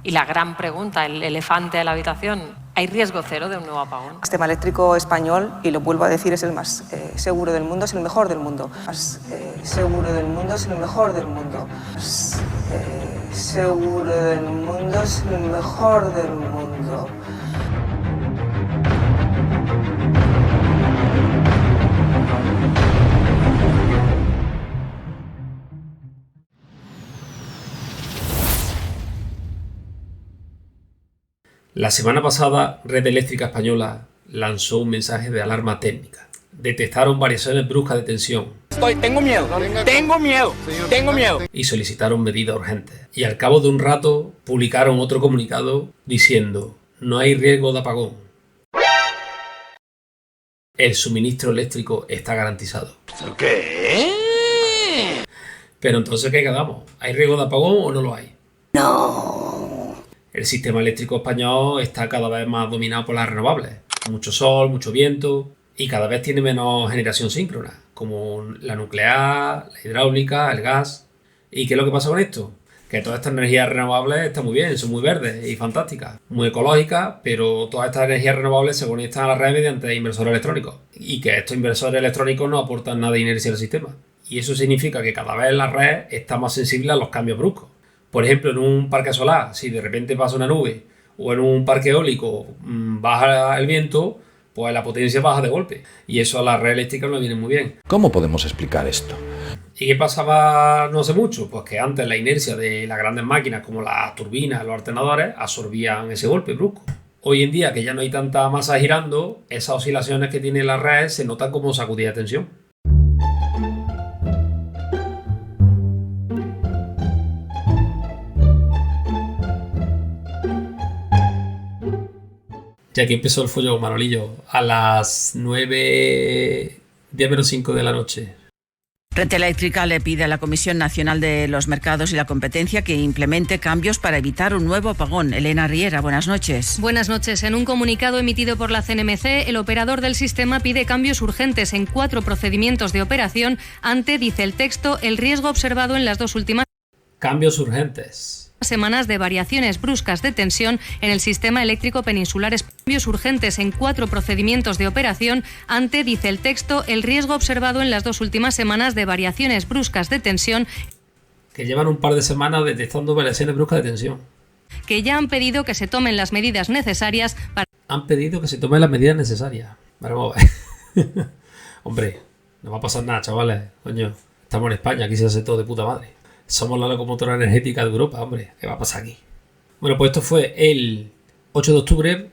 Y la gran pregunta, el elefante de la habitación, ¿hay riesgo cero de un nuevo apagón? El sistema eléctrico español, y lo vuelvo a decir, es el más seguro del mundo, es el mejor del mundo. Más seguro del mundo, es el mejor del mundo. Más seguro del mundo, es el mejor del mundo. La semana pasada, Red Eléctrica Española lanzó un mensaje de alarma técnica. Detectaron variaciones bruscas de tensión. Tengo miedo. Y solicitaron medidas urgentes. Y al cabo de un rato, publicaron otro comunicado diciendo: no hay riesgo de apagón. El suministro eléctrico está garantizado. ¿Qué? Pero entonces, ¿qué quedamos? ¿Hay riesgo de apagón o no lo hay? No. El sistema eléctrico español está cada vez más dominado por las renovables. Mucho sol, mucho viento y cada vez tiene menos generación síncrona, como la nuclear, la hidráulica, el gas. ¿Y qué es lo que pasa con esto? Que todas estas energías renovables están muy bien, son muy verdes y fantásticas, muy ecológicas, pero todas estas energías renovables se conectan a la red mediante inversores electrónicos. Y que estos inversores electrónicos no aportan nada de inercia al sistema. Y eso significa que cada vez la red está más sensible a los cambios bruscos. Por ejemplo, en un parque solar, si de repente pasa una nube, o en un parque eólico baja el viento, pues la potencia baja de golpe. Y eso a la red eléctrica no le viene muy bien. ¿Cómo podemos explicar esto? ¿Y qué pasaba no hace mucho? Pues que antes la inercia de las grandes máquinas como las turbinas, los alternadores, absorbían ese golpe brusco. Hoy en día, que ya no hay tanta masa girando, esas oscilaciones que tiene la red se notan como sacudida de tensión. Y aquí empezó el follón, Manolillo, a las 9:10 - 5 de la noche. Red Eléctrica le pide a la Comisión Nacional de los Mercados y la Competencia que implemente cambios para evitar un nuevo apagón. Elena Riera, buenas noches. Buenas noches. En un comunicado emitido por la CNMC, el operador del sistema pide cambios urgentes en 4 procedimientos de operación ante, dice el texto, el riesgo observado en las 2 últimas Cambios urgentes. Semanas de variaciones bruscas de tensión en el sistema eléctrico peninsular. Cambios urgentes en 4 procedimientos de operación ante, dice el texto, el riesgo observado en las 2 últimas semanas de variaciones bruscas de tensión. Que llevan un par de semanas detectando variaciones bruscas de tensión. Que ya han pedido que se tomen las medidas necesarias para... Han pedido que se tomen las medidas necesarias. Vamos a ver. Hombre, no va a pasar nada, chavales. Coño, estamos en España, aquí se hace todo de puta madre. Somos la locomotora energética de Europa, hombre. ¿Qué va a pasar aquí? Bueno, pues esto fue el 8 de octubre,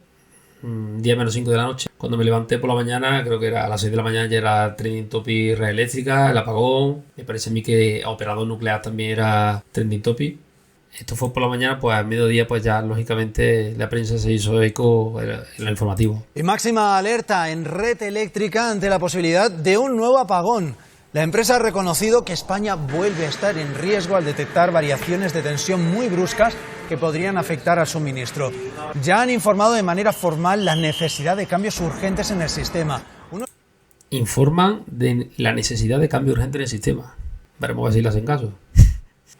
10:05 de la noche. Cuando me levanté por la mañana, creo que era a las 6 de la mañana, ya era trending topic red eléctrica, el apagón. Me parece a mí que operador nuclear también era trending topic. Esto fue por la mañana, pues al mediodía, pues ya lógicamente la prensa se hizo eco en el informativo. Y máxima alerta en Red Eléctrica ante la posibilidad de un nuevo apagón. La empresa ha reconocido que España vuelve a estar en riesgo al detectar variaciones de tensión muy bruscas que podrían afectar al suministro. Ya han informado de manera formal la necesidad de cambios urgentes en el sistema. Informan de la necesidad de cambio urgente en el sistema. Veremos a ver si le hacen caso.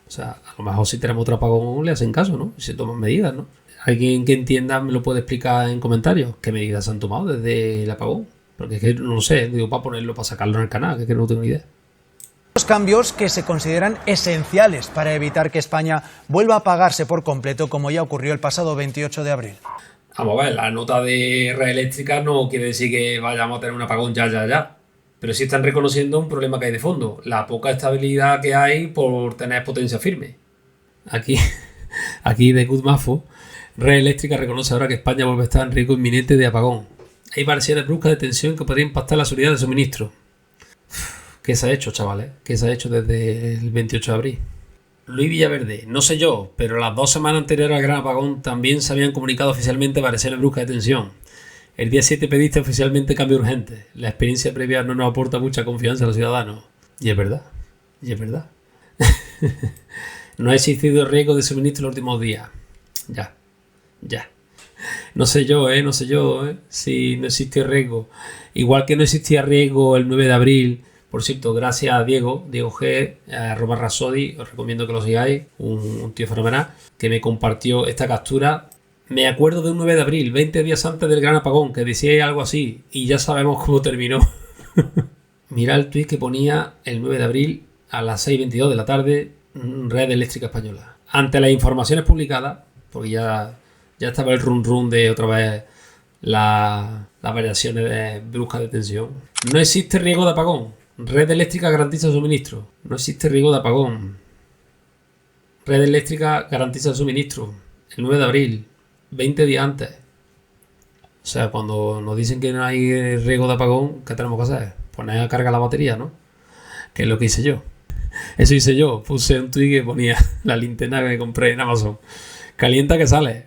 O sea, a lo mejor si tenemos otro apagón le hacen caso, ¿no? Y se toman medidas, ¿no? Alguien que entienda me lo puede explicar en comentarios. ¿Qué medidas se han tomado desde el apagón? Porque es que no lo sé, digo, para ponerlo, para sacarlo en el canal, que es que no tengo ni idea. Los cambios que se consideran esenciales para evitar que España vuelva a apagarse por completo, como ya ocurrió el pasado 28 de abril. Vamos a ver, la nota de red eléctrica no quiere decir que vayamos a tener un apagón ya. Pero sí están reconociendo un problema que hay de fondo, la poca estabilidad que hay por tener potencia firme. Aquí de Goodmafo, Red Eléctrica reconoce ahora que España vuelve a estar en riesgo inminente de apagón. Hay variaciones bruscas de tensión que podrían impactar la seguridad de suministro. ¿Qué se ha hecho, chavales? ¿Qué se ha hecho desde el 28 de abril? Luis Villaverde, no sé yo, pero las 2 semanas anteriores al gran apagón también se habían comunicado oficialmente variaciones bruscas de tensión. El día 7 pediste oficialmente cambio urgente. La experiencia previa no nos aporta mucha confianza a los ciudadanos. Y es verdad. No ha existido riesgo de suministro en los últimos días. Ya. No sé yo, si no existió riesgo. Igual que no existía riesgo el 9 de abril Por cierto, gracias a Diego G, @Rasodi, os recomiendo que lo sigáis, un tío fenomenal, que me compartió esta captura. Me acuerdo de un 9 de abril, 20 días antes del gran apagón, que decía algo así, y ya sabemos cómo terminó. Mira el tuit que ponía el 9 de abril a las 6:22 de la tarde, Red Eléctrica Española. Ante las informaciones publicadas, porque ya estaba el run de otra vez las variaciones bruscas de tensión. No existe riesgo de apagón. Red Eléctrica garantiza suministro. No existe riesgo de apagón. Red Eléctrica garantiza suministro. El 9 de abril, 20 días antes. O sea, cuando nos dicen que no hay riesgo de apagón, ¿qué tenemos que hacer? Poner a carga la batería, ¿no? Que es lo que hice yo. Eso hice yo. Puse un tweet que ponía la linterna que me compré en Amazon. Calienta que sale.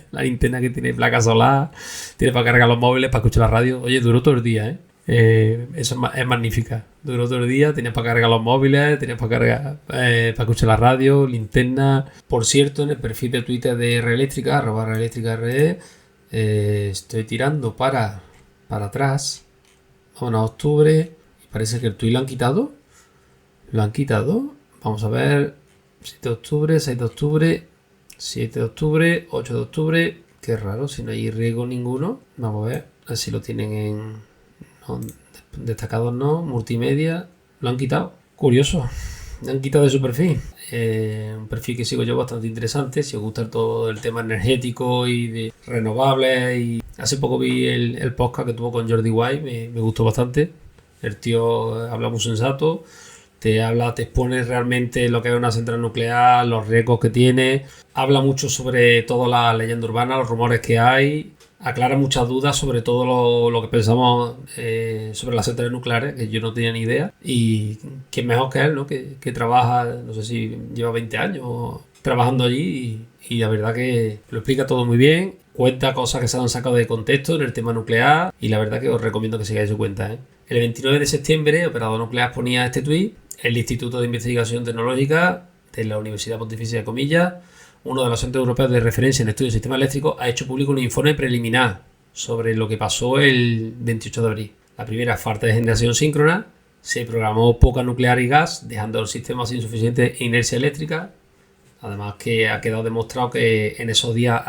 La linterna que tiene placa solar, tiene para cargar los móviles, para escuchar la radio. Oye, duró todo el día, eso es magnífica. Duró todo el día, tienes para cargar los móviles, tienes para cargar, para escuchar la radio, linterna. Por cierto, en el perfil de Twitter de Reeléctrica, @Reeléctrica.re, estoy tirando para atrás. Vamos a octubre. Y parece que el tweet lo han quitado. Lo han quitado. Vamos a ver. 7 de octubre, 6 de octubre, 7 de octubre, 8 de octubre. Qué raro, si no hay riesgo ninguno. Vamos a ver si lo tienen en no, destacados, no, multimedia. Lo han quitado. Curioso. Lo han quitado de su perfil. Un perfil que sigo yo bastante interesante. Si os gusta todo el tema energético y de renovables. Y hace poco vi el podcast que tuvo con Jordi White. Me gustó bastante. El tío habla muy sensato. Te expone realmente lo que es una central nuclear, los riesgos que tiene. Habla mucho sobre toda la leyenda urbana, los rumores que hay. Aclara muchas dudas sobre todo lo que pensamos sobre las centrales nucleares, que yo no tenía ni idea. Y que es mejor que él, ¿no? Que trabaja, no sé si lleva 20 años trabajando allí. Y la verdad que lo explica todo muy bien. Cuenta cosas que se han sacado de contexto en el tema nuclear. Y la verdad que os recomiendo que sigáis su cuenta, El 29 de septiembre, Operador Nuclear ponía este tuit. El Instituto de Investigación Tecnológica de la Universidad Pontificia de Comillas, uno de los centros europeos de referencia en estudios de sistemas eléctricos, ha hecho público un informe preliminar sobre lo que pasó el 28 de abril. La primera, falta de generación síncrona, se programó poca nuclear y gas, dejando el sistema sin suficiente inercia eléctrica. Además que ha quedado demostrado que en esos días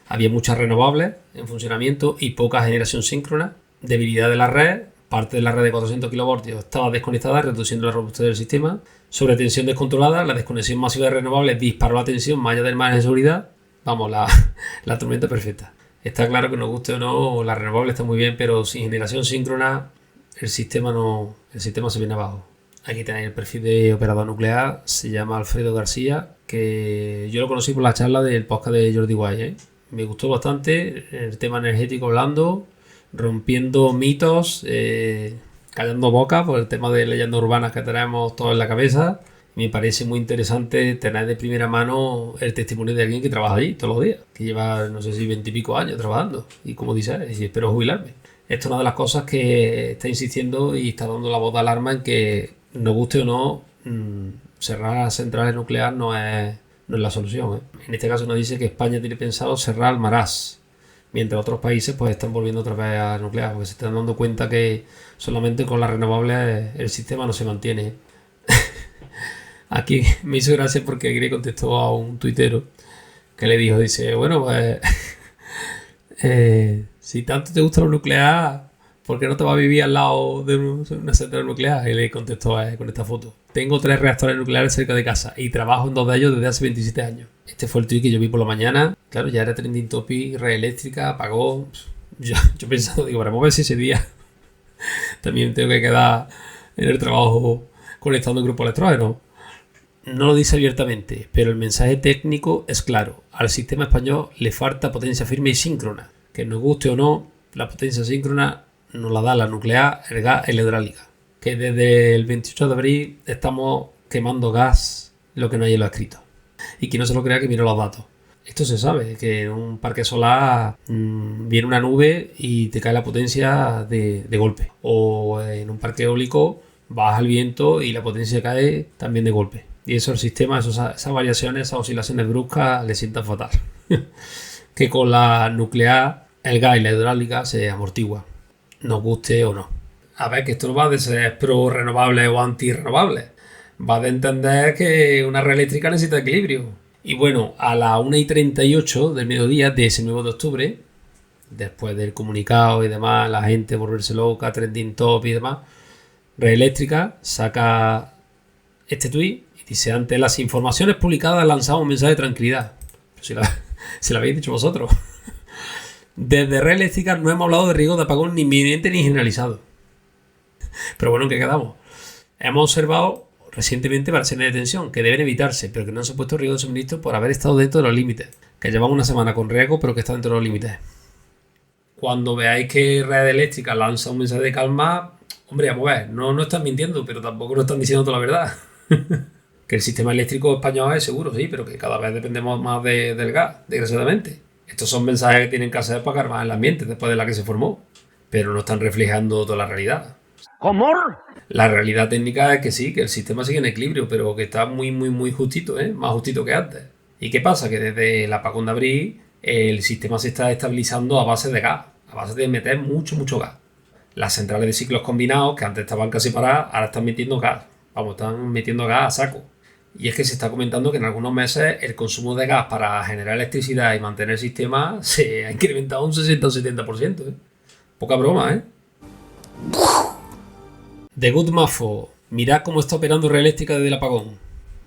había muchas renovables en funcionamiento y poca generación síncrona, debilidad de la red. Parte de la red de 400 kV estaba desconectada, reduciendo la robustez del sistema. Sobretensión descontrolada, la desconexión masiva de renovables disparó la tensión más allá del margen de seguridad. Vamos, la tormenta perfecta. Está claro que nos guste o no, la renovable está muy bien, pero sin generación síncrona el sistema se viene abajo. Aquí tenéis el perfil de Operador Nuclear, se llama Alfredo García, que yo lo conocí por la charla del podcast de Jordi White. Me gustó bastante el tema energético hablando, rompiendo mitos, callando boca por el tema de leyendas urbanas que tenemos todos en la cabeza. Me parece muy interesante tener de primera mano el testimonio de alguien que trabaja allí todos los días, que lleva, no sé si 20 y pico años trabajando, y como dice, espero jubilarme. Esto es una de las cosas que está insistiendo y está dando la voz de alarma en que, nos guste o no, cerrar centrales nucleares no es la solución. En este caso nos dice que España tiene pensado cerrar Almaraz, mientras otros países pues están volviendo otra vez a nuclear, porque se están dando cuenta que solamente con las renovables el sistema no se mantiene. Aquí me hizo gracia porque Gre contestó a un tuitero que le dijo, dice, bueno, pues si tanto te gusta lo nuclear, ¿por qué no te vas a vivir al lado de una central nuclear? Y le contestó con esta foto. Tengo 3 reactores nucleares cerca de casa y trabajo en 2 de ellos desde hace 27 años. Este fue el tuit que yo vi por la mañana. Claro, ya era trending topic, Reeléctrica, apagó. Yo pensando, digo, vamos a ver si ese día también tengo que quedar en el trabajo conectando el grupo electrógeno. No lo dice abiertamente, pero el mensaje técnico es claro. Al sistema español le falta potencia firme y síncrona. Que nos guste o no, la potencia síncrona nos la da la nuclear, el gas y la hidráulica. Que desde el 28 de abril estamos quemando gas, lo que no hay en lo escrito. Y quien no se lo crea que mire los datos. Esto se sabe, que en un parque solar viene una nube y te cae la potencia de golpe. O en un parque eólico baja el viento y la potencia cae también de golpe. Y eso el sistema, esas variaciones, esas oscilaciones bruscas le sientan fatal. Que con la nuclear, el gas y la hidráulica se amortigua, nos guste o no. A ver, que esto no va de ser pro renovables o anti renovables. Va de entender que una red eléctrica necesita equilibrio. Y bueno, a las 1:38 del mediodía de ese 9 de octubre, después del comunicado y demás, la gente volverse loca, trending top y demás, Red Eléctrica saca este tuit y dice: ante las informaciones publicadas lanzamos un mensaje de tranquilidad. Pero si lo habéis dicho vosotros. Desde Red Eléctrica no hemos hablado de riesgo de apagón ni inminente ni generalizado. Pero bueno, ¿en qué quedamos? Hemos observado recientemente variaciones de tensión que deben evitarse, pero que no han supuesto riesgo de suministro por haber estado dentro de los límites, que llevan una semana con riesgo, pero que está dentro de los límites. Cuando veáis que Red Eléctrica lanza un mensaje de calma, hombre, vamos a ver, no están mintiendo, pero tampoco nos están diciendo toda la verdad. Que el sistema eléctrico español es seguro, sí, pero que cada vez dependemos más del gas, desgraciadamente. Estos son mensajes que tienen que hacer para calmar el ambiente después de la que se formó, pero no están reflejando toda la realidad. ¿Cómo? La realidad técnica es que sí, que el sistema sigue en equilibrio, pero que está muy, muy, muy justito, más justito que antes. ¿Y qué pasa? Que desde el apagón de abril el sistema se está estabilizando a base de gas, a base de meter mucho, mucho gas. Las centrales de ciclos combinados, que antes estaban casi paradas, ahora están metiendo gas. Vamos, están metiendo gas a saco. Y es que se está comentando que en algunos meses el consumo de gas para generar electricidad y mantener el sistema se ha incrementado un 60 o 70%. Poca broma, ¿eh? The Good Mafo. Mirad cómo está operando Red Eléctrica desde el apagón.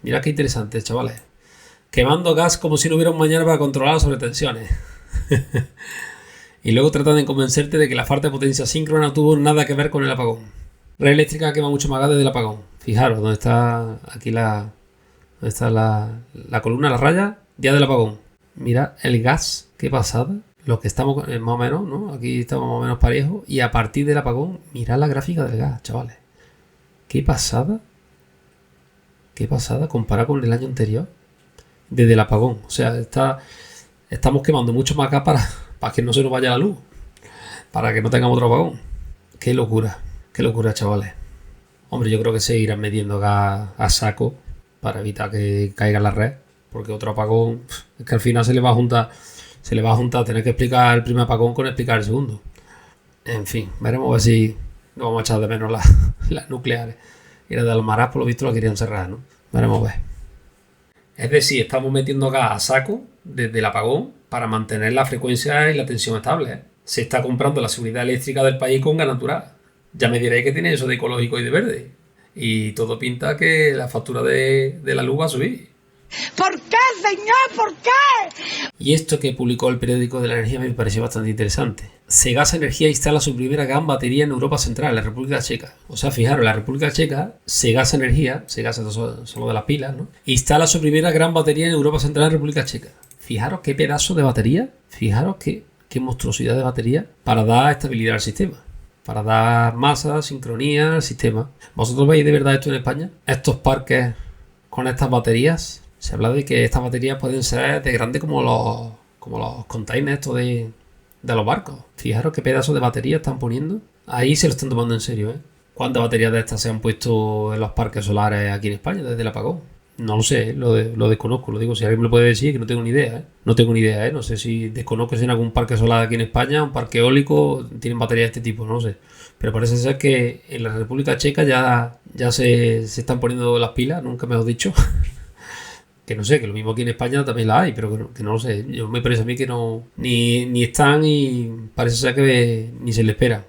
Mirad qué interesante, chavales. Quemando gas como si no hubiera un mañana para controlar las sobretensiones. Y luego tratan de convencerte de que la falta de potencia síncrona no tuvo nada que ver con el apagón. Red Eléctrica quema mucho más gas desde el apagón. Fijaros, ¿dónde está aquí la columna, la raya? Día del apagón. Mirad el gas, qué pasada. Los que estamos más o menos, ¿no? Aquí estamos más o menos parejos. Y a partir del apagón, mirad la gráfica del gas, chavales. Qué pasada. Qué pasada comparada con el año anterior. Desde el apagón. O sea, estamos quemando mucho más gas para que no se nos vaya la luz. Para que no tengamos otro apagón. Qué locura, chavales. Hombre, yo creo que se irán metiendo gas a saco para evitar que caiga la red. Porque otro apagón, es que al final se le va a juntar tener que explicar el primer apagón con explicar el segundo. En fin, veremos a ver si no vamos a echar de menos las nucleares. Y las de Almaraz, por lo visto, la querían cerrar, ¿no? Veremos a ver. Es decir, estamos metiendo gas a saco desde el apagón para mantener la frecuencia y la tensión estable, ¿eh? Se está comprando la seguridad eléctrica del país con gas natural. Ya me diréis que tiene eso de ecológico y de verde. Y todo pinta que la factura de la luz va a subir. ¿Por qué, señor? ¿Por qué? Y esto que publicó el periódico de la energía me pareció bastante interesante. Segasa Energía instala su primera gran batería en Europa Central, en la República Checa. O sea, fijaros, la República Checa, Segasa Energía, Segasa son lo de las pilas, ¿no? Instala su primera gran batería en Europa Central, en la República Checa. Fijaros qué pedazo de batería, fijaros qué monstruosidad de batería para dar estabilidad al sistema. Para dar masa, sincronía al sistema. ¿Vosotros veis de verdad esto en España? Estos parques con estas baterías. Se habla de que estas baterías pueden ser de grandes como los containers estos de los barcos. Fijaros qué pedazo de batería están poniendo. Ahí se lo están tomando en serio, ¿eh? ¿Cuántas baterías de estas se han puesto en los parques solares aquí en España desde el apagón? No lo sé, lo desconozco. Lo digo, si alguien me lo puede decir, que no tengo ni idea, ¿eh? No tengo ni idea, ¿eh? No sé si desconozco si en algún parque solar aquí en España, un parque eólico, tienen baterías de este tipo, no lo sé. Pero parece ser que en la República Checa ya se están poniendo las pilas, nunca me lo he dicho. Que no sé, que lo mismo aquí en España también la hay, pero que no lo sé. Yo me parece a mí que no ni están y parece ser que ni se le espera.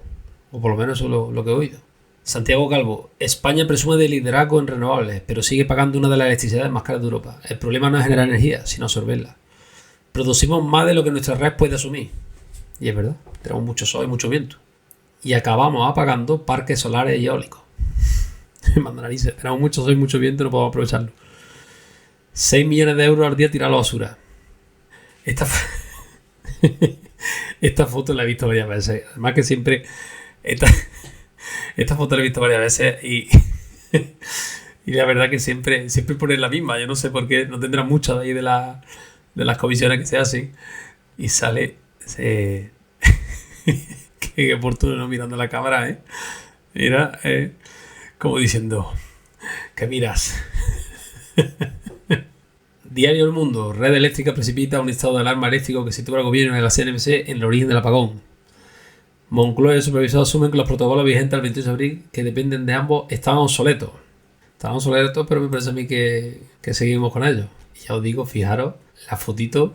O por lo menos eso es lo que he oído. Santiago Calvo. España presume de liderazgo en renovables, pero sigue pagando una de las electricidades más caras de Europa. El problema no es generar energía, sino absorberla. Producimos más de lo que nuestra red puede asumir. Y es verdad, tenemos mucho sol y mucho viento. Y acabamos apagando parques solares y eólicos. Manda narices, tenemos mucho sol y mucho viento y no podemos aprovecharlo. 6 millones de euros al día tirado a la basura. Esta foto la he visto varias veces. Además que siempre... Esta foto la he visto varias veces y la verdad que siempre ponen la misma. Yo no sé por qué, no tendrán muchas de ahí de las comisiones que se hacen. Y sale... Qué oportuno, ¿no? Mirando la cámara, ¿eh? Mira, como diciendo... ¿Qué miras? Diario El Mundo. Red Eléctrica precipita un estado de alarma eléctrico que sitúa al gobierno de la CNMC en el origen del apagón. Moncloa y el supervisor asumen que los protocolos vigentes al 28 de abril, que dependen de ambos, estaban obsoletos. Estaban obsoletos, pero me parece a mí que seguimos con ellos. Y ya os digo, fijaros, la fotito,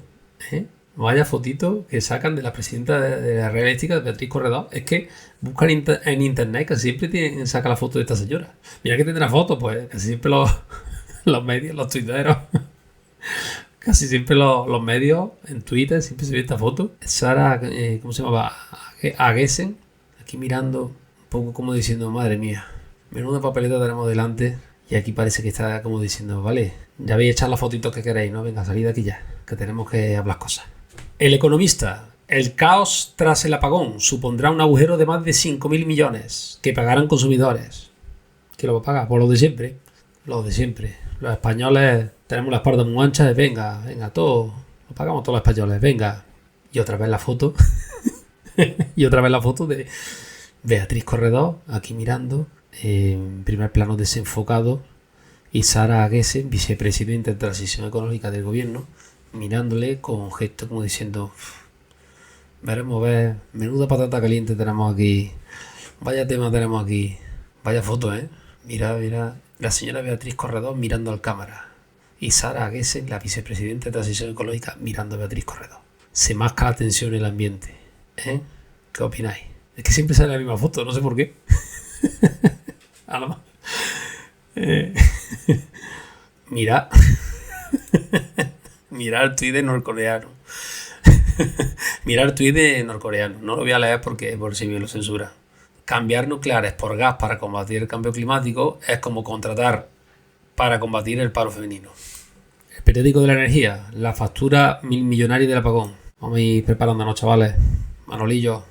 vaya fotito que sacan de la presidenta de la red eléctrica, de Beatriz Corredor. Es que buscan en internet, casi siempre saca la foto de esta señora. Mira que tendrá fotos, pues casi siempre los medios, los tuiteros, casi siempre los medios en Twitter siempre se ve esta foto. Sara, ¿cómo se llamaba? Aguesen, aquí mirando un poco como diciendo, madre mía, menuda papeleta tenemos delante. Y aquí parece que está como diciendo, vale, ya veis echar las fotitos que queréis, ¿no? Venga, salid de aquí ya, que tenemos que hablar cosas. El Economista. El caos tras el apagón supondrá un agujero de más de 5.000 millones que pagarán consumidores. ¿Quién lo va a pagar? Pues los de siempre. Los de siempre. Los españoles tenemos la espalda muy ancha de venga, todo. Lo pagamos todos los españoles, venga. Y otra vez la foto. Y otra vez la foto de Beatriz Corredor, aquí mirando. En primer plano desenfocado. Y Sara Aguesen, vicepresidenta de Transición Ecológica del Gobierno, mirándole con un gesto como diciendo, veremos ver, menuda patata caliente tenemos aquí, vaya tema tenemos aquí, vaya foto, mira, la señora Beatriz Corredor mirando al cámara y Sara Aguesen, la vicepresidenta de Transición Ecológica, mirando a Beatriz Corredor. Se masca la tensión en el ambiente, ¿qué opináis? Es que siempre sale la misma foto, no sé por qué. A lo más. Mira. Mirar el tuit de norcoreano. Mirar el tuit de norcoreano. No lo voy a leer porque por si me lo censura. Cambiar nucleares por gas para combatir el cambio climático es como contratar para combatir el paro femenino. El periódico de la energía. La factura millonaria del apagón. Vamos a ir preparándonos, chavales. Manolillo.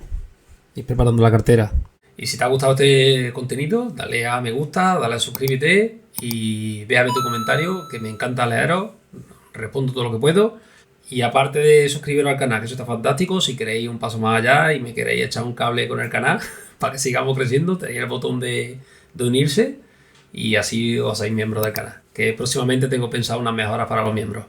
Ir preparando la cartera. Y si te ha gustado este contenido, dale a me gusta, dale a suscríbete y déjame tu comentario, que me encanta leeros. Respondo todo lo que puedo. Y aparte de suscribiros al canal, que eso está fantástico, si queréis un paso más allá y me queréis echar un cable con el canal para que sigamos creciendo, tenéis el botón de unirse y así os hacéis miembros del canal. Que próximamente tengo pensado unas mejoras para los miembros.